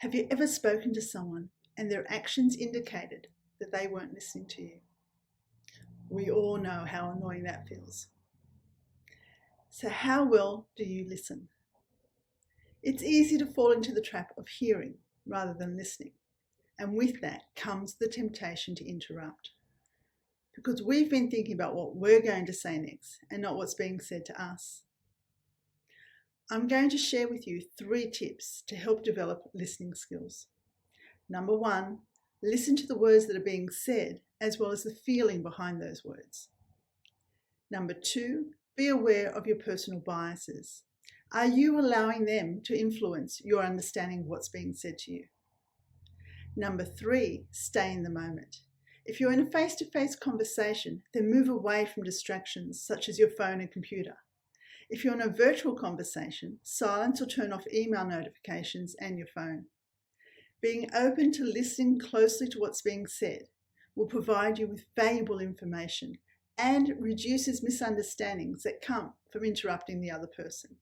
Have you ever spoken to someone and their actions indicated that they weren't listening to you? We all know how annoying that feels. So how well do you listen? It's easy to fall into the trap of hearing rather than listening. And with that comes the temptation to interrupt. Because we've been thinking about what we're going to say next and not what's being said to us. I'm going to share with you 3 tips to help develop listening skills. Number 1, listen to the words that are being said as well as the feeling behind those words. Number 2, be aware of your personal biases. Are you allowing them to influence your understanding of what's being said to you? Number 3, stay in the moment. If you're in a face-to-face conversation, then move away from distractions such as your phone and computer. If you're in a virtual conversation, silence or turn off email notifications and your phone. Being open to listening closely to what's being said will provide you with valuable information and reduces misunderstandings that come from interrupting the other person.